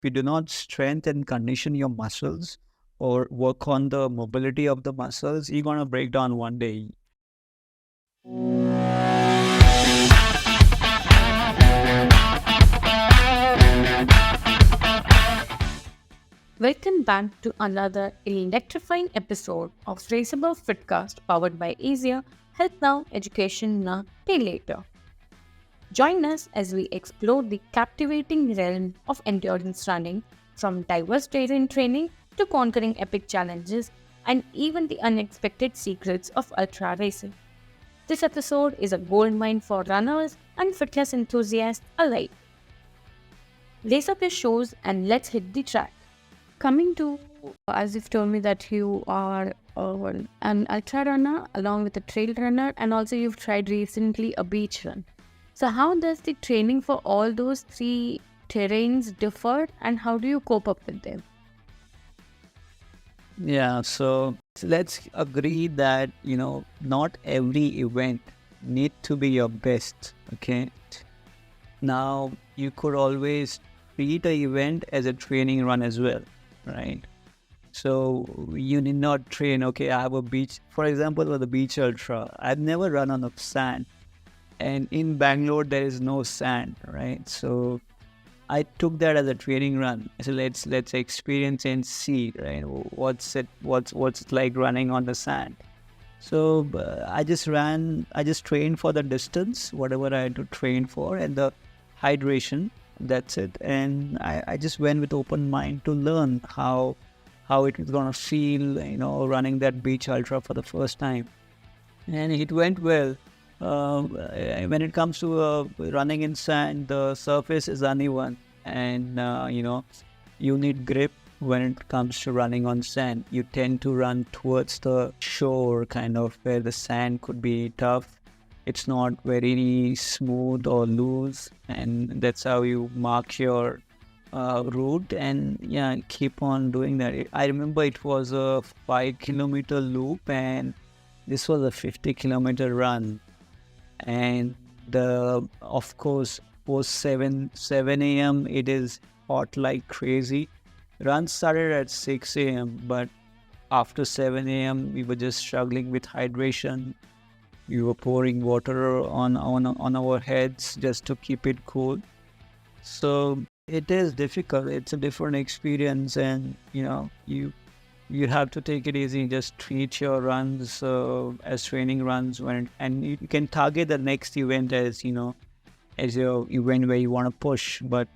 you do not strengthen and condition your muscles or work on the mobility of the muscles, you're going to break down one day. Welcome back to another electrifying episode of Above FitCast powered by Easier Health Now, Education Now, Pay Later. Join us as we explore the captivating realm of endurance running, from diverse terrain training to conquering epic challenges and even the unexpected secrets of ultra racing. This episode is a goldmine for runners and fitness enthusiasts alike. Lace up your shoes and let's hit the track. Coming to, as you've told me that you are an ultra runner along with a trail runner, and also you've tried recently a beach run. So how does the training for all those three terrains differ, and how do you cope up with them? Yeah, so let's agree that, not every event need to be your best, okay? Now, you could always treat an event as a training run as well, right? So you need not train, okay, I have a beach, for example, for the beach ultra, I've never run on the sand. And in Bangalore, there is no sand, right? So I took that as a training run. So let's experience and see, right? What's it like running on the sand? So I just trained for the distance, whatever I had to train for, and the hydration. That's it. And I just went with open mind to learn how it was gonna feel, running that beach ultra for the first time, and it went well. When it comes to running in sand, the surface is uneven, and you need grip. When it comes to running on sand, you tend to run towards the shore, kind of where the sand could be tough. It's not very smooth or loose, and that's how you mark your route, and keep on doing that. I remember it was a 5-kilometer loop, and this was a 50-kilometer run. And of course, post 7 a.m. it is hot like crazy. Run started at 6 a.m. but after 7 a.m. we were just struggling with hydration. We were pouring water on our heads just to keep it cool. So it is difficult. It's a different experience, and you have to take it easy. Just treat your runs as training runs, and you can target the next event as as your event where you want to push. But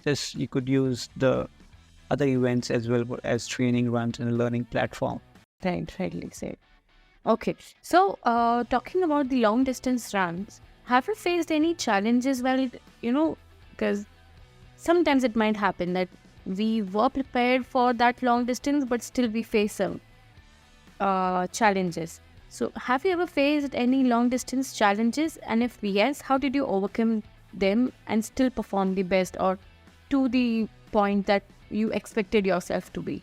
just you could use the other events as well as training runs and a learning platform. Right, rightly said. Okay, so talking about the long distance runs, have you faced any challenges? Well, because sometimes it might happen that we were prepared for that long distance, but still we face some challenges. So have you ever faced any long distance challenges? And if yes, how did you overcome them and still perform the best, or to the point that you expected yourself to be?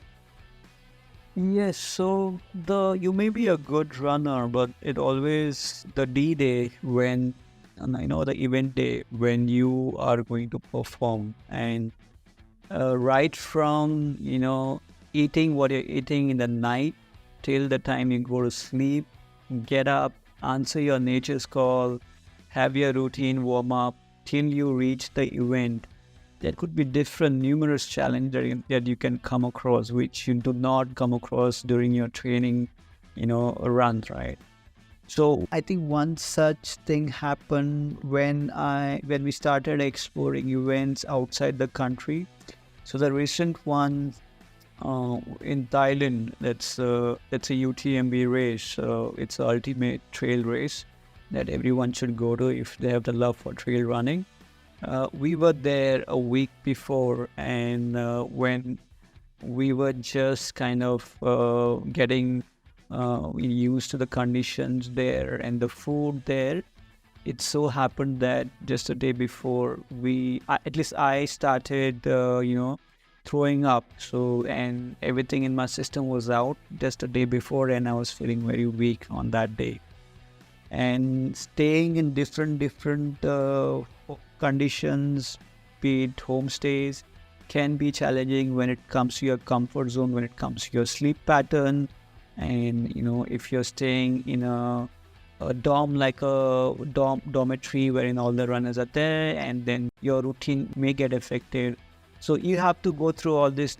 Yes, so you may be a good runner, but it always the D-day when the event day when you are going to perform, and right from eating what you're eating in the night till the time you go to sleep, get up, answer your nature's call, have your routine warm up till you reach the event. There could be numerous challenges that you can come across, which you do not come across during your training, runs, right? So I think one such thing happened when we started exploring events outside the country. So the recent one in Thailand, that's a UTMB race. It's an ultimate trail race that everyone should go to if they have the love for trail running. We were there a week before, and when we were just kind of getting used to the conditions there and the food there, it so happened that just a day before at least I started, throwing up. So, and everything in my system was out just a day before, and I was feeling very weak on that day. And staying in different conditions, be it homestays, can be challenging when it comes to your comfort zone, when it comes to your sleep pattern. And if you're staying in a dorm, like a dormitory wherein all the runners are there, and then your routine may get affected. So you have to go through all this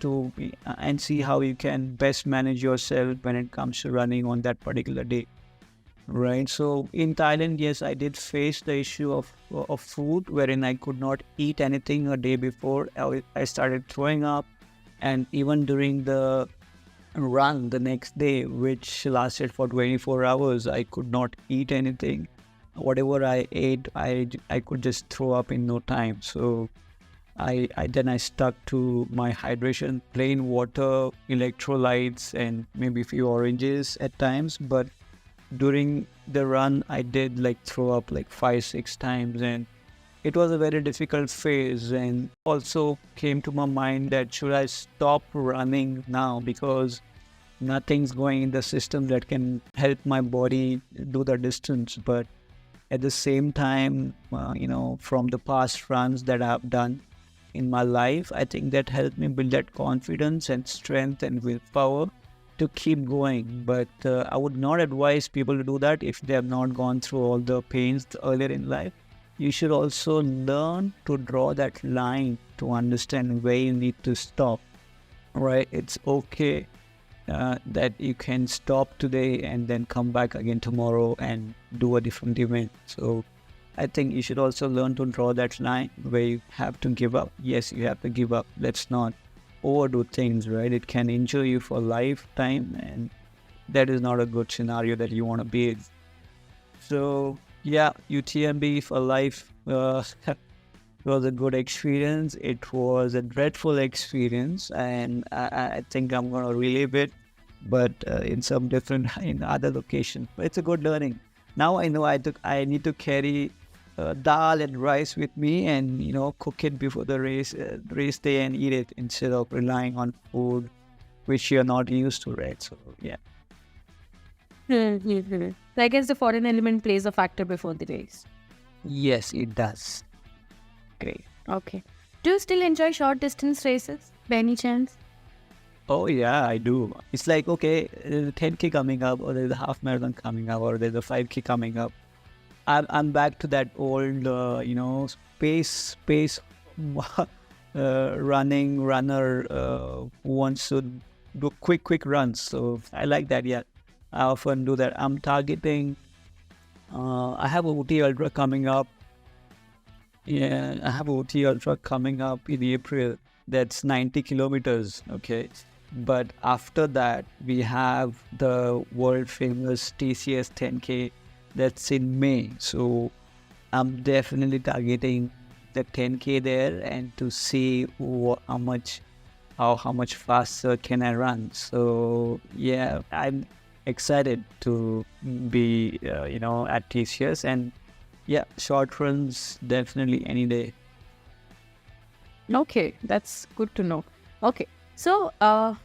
and see how you can best manage yourself when it comes to running on that particular day. Right. So in Thailand, yes, I did face the issue of food, wherein I could not eat anything a day before. I started throwing up, and even during the run the next day, which lasted for 24 hours, I could not eat anything. Whatever I ate, I could just throw up in no time. So I stuck to my hydration: plain water, electrolytes, and maybe a few oranges at times. But during the run, I did like throw up like 5-6 times, and it was a very difficult phase. And also came to my mind that should I stop running now, because nothing's going in the system that can help my body do the distance. But at the same time, from the past runs that I've done in my life, I think that helped me build that confidence and strength and willpower to keep going. But I would not advise people to do that if they have not gone through all the pains earlier in life. You should also learn to draw that line to understand where you need to stop. Right? It's okay that you can stop today and then come back again tomorrow and do a different event. So I think you should also learn to draw that line where you have to give up. Yes, you have to give up. Let's not overdo things, right? It can injure you for a lifetime, and that is not a good scenario that you want to be in. So yeah, UTMB for life was a good experience. It was a dreadful experience, and I think I'm going to relive it, but in other location. But it's a good learning. Now I know I need to carry dal and rice with me, and cook it before the race day and eat it, instead of relying on food which you're not used to, right? So yeah. So I guess the foreign element plays a factor before the race. Yes, it does. Great. Okay. Do you still enjoy short distance races by any chance? Oh yeah, I do. It's like, okay, there's a 10K coming up, or there's a half marathon coming up, or there's a 5K coming up. I'm back to that old, space runner who wants to do quick runs. So I like that. Yeah, I often do that. I'm targeting. I have a OT Ultra coming up. Yeah, I have a OT Ultra coming up in April. That's 90 kilometers. Okay. But after that, we have the world famous TCS 10K. That's in May. So I'm definitely targeting the 10K there, and to see how much faster can I run. So yeah, I'm excited to be at TCS, and yeah, short runs definitely any day. Okay, that's good to know. Okay. So,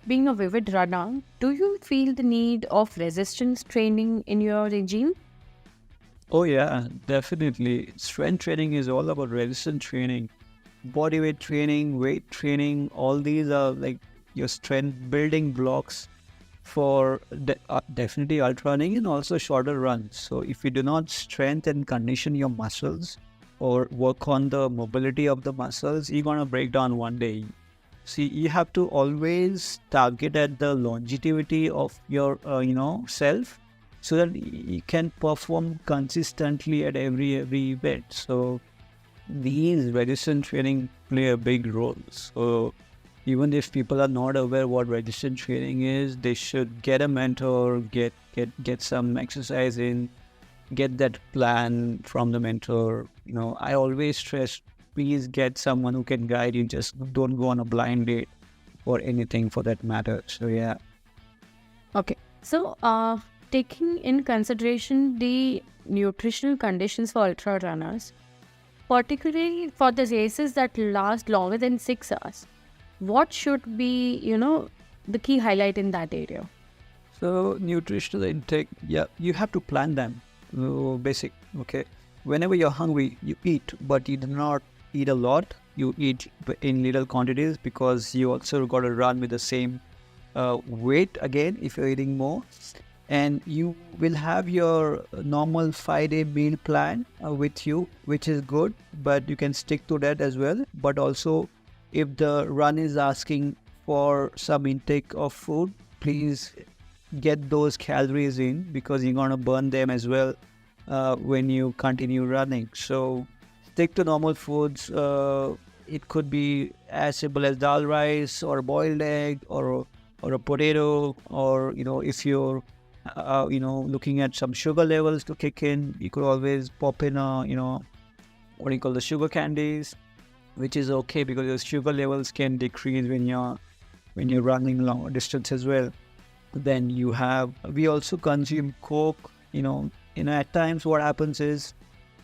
being a vivid runner, do you feel the need of resistance training in your regime? Oh yeah, definitely. Strength training is all about resistance training, body weight training, weight training. All these are like your strength building blocks for definitely ultra running and also shorter runs. So if you do not strengthen and condition your muscles or work on the mobility of the muscles, you're gonna break down one day. See, you have to always target at the longevity of your self, so that you can perform consistently at every event. So these resistance training play a big role. So even if people are not aware what resistance training is, they should get a mentor, get some exercise in, get that plan from the mentor. I always stress, please get someone who can guide you. Just don't go on a blind date or anything for that matter. So yeah. Okay. So, taking in consideration the nutritional conditions for ultra runners, particularly for the races that last longer than 6 hours, what should be, the key highlight in that area? So nutritional intake, yeah, you have to plan them. Basic, okay. Whenever you're hungry, you eat, but you do not eat a lot. You eat in little quantities because you also got to run with the same weight again if you're eating more. And you will have your normal 5-day meal plan with you, which is good, but you can stick to that as well. But also, if the run is asking for some intake of food, please get those calories in because you're going to burn them as well when you continue running. So stick to normal foods. It could be as simple as dal rice or a boiled egg or a potato, or if you're looking at some sugar levels to kick in, you could always pop in what do you call the sugar candies, which is okay because your sugar levels can decrease when you're running long distance as well. Then we also consume Coke. At times what happens is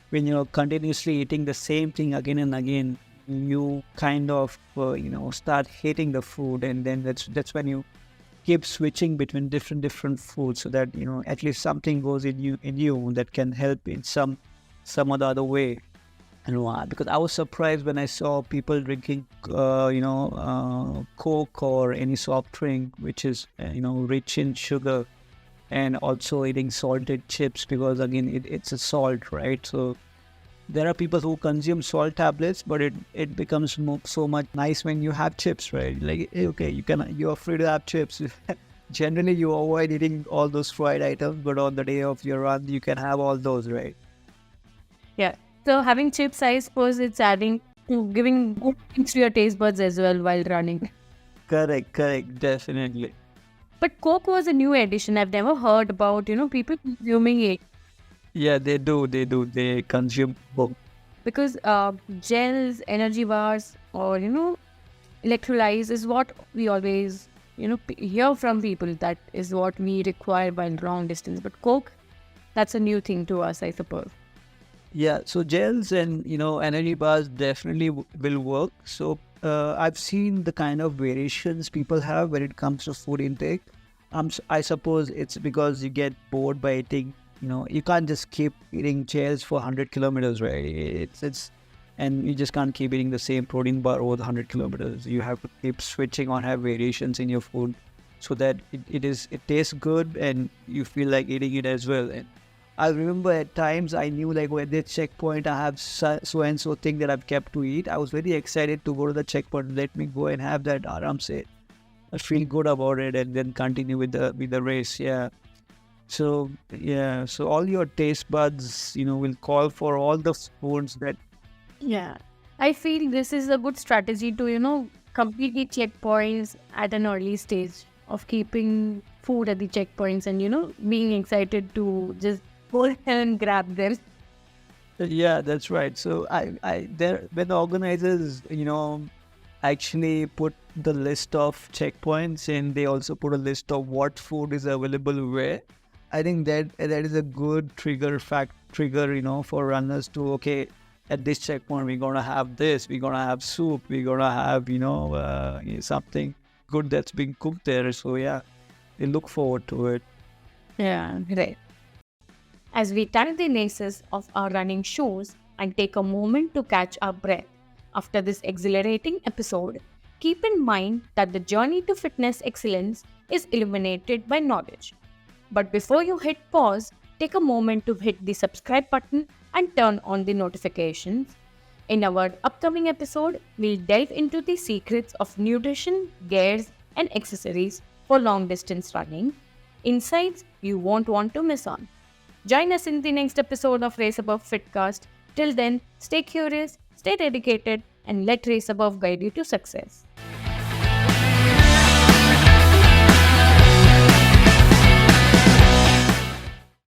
when you're continuously eating the same thing again and again, you kind of start hating the food, and then that's when you keep switching between different foods, so that at least something goes in you that can help in some other way. And why? Because I was surprised when I saw people drinking Coke or any soft drink which is rich in sugar, and also eating salted chips, because again it's a salt, right? So there are people who consume salt tablets, but it becomes so much nice when you have chips, right? Like, okay, you're free to have chips. Generally, you avoid eating all those fried items, but on the day of your run, you can have all those, right? Yeah. So having chips, I suppose it's adding to giving good things to your taste buds as well while running. Correct, definitely. But Coke was a new addition. I've never heard about, people consuming it. Yeah, they do. They consume Coke. Because gels, energy bars, or, electrolytes is what we always, hear from people. That is what we require while long distance. But Coke, that's a new thing to us, I suppose. Yeah, so gels and energy bars definitely will work. So I've seen the kind of variations people have when it comes to food intake. I suppose it's because you get bored by eating. You can't just keep eating gels for 100 kilometers, right? And you just can't keep eating the same protein bar over the 100 kilometers. You have to keep switching or have variations in your food so that it tastes good and you feel like eating it as well. And I remember at times I knew like when this checkpoint I have so and so thing that I've kept to eat. I was very excited to go to the checkpoint. Let me go and have that aram se. I feel good about it and then continue with the race. Yeah. So all your taste buds, will call for all the foods that. Yeah. I feel this is a good strategy to, complete the checkpoints at an early stage of keeping food at the checkpoints and, being excited to just go ahead and grab them. Yeah, that's right. So when the organizers, actually put the list of checkpoints, and they also put a list of what food is available where. I think that is a good trigger, for runners to, okay, at this checkpoint we're gonna have this, we're gonna have soup, we're gonna have something good that's being cooked there. So yeah, they look forward to it. Yeah, right. As we tie the laces of our running shoes and take a moment to catch our breath after this exhilarating episode, keep in mind that the journey to fitness excellence is illuminated by knowledge. But before you hit pause, take a moment to hit the subscribe button and turn on the notifications. In our upcoming episode, we'll delve into the secrets of nutrition, gears, and accessories for long distance running. Insights you won't want to miss on. Join us in the next episode of Race Above FitCast. Till then, stay curious, stay dedicated, and let Race Above guide you to success.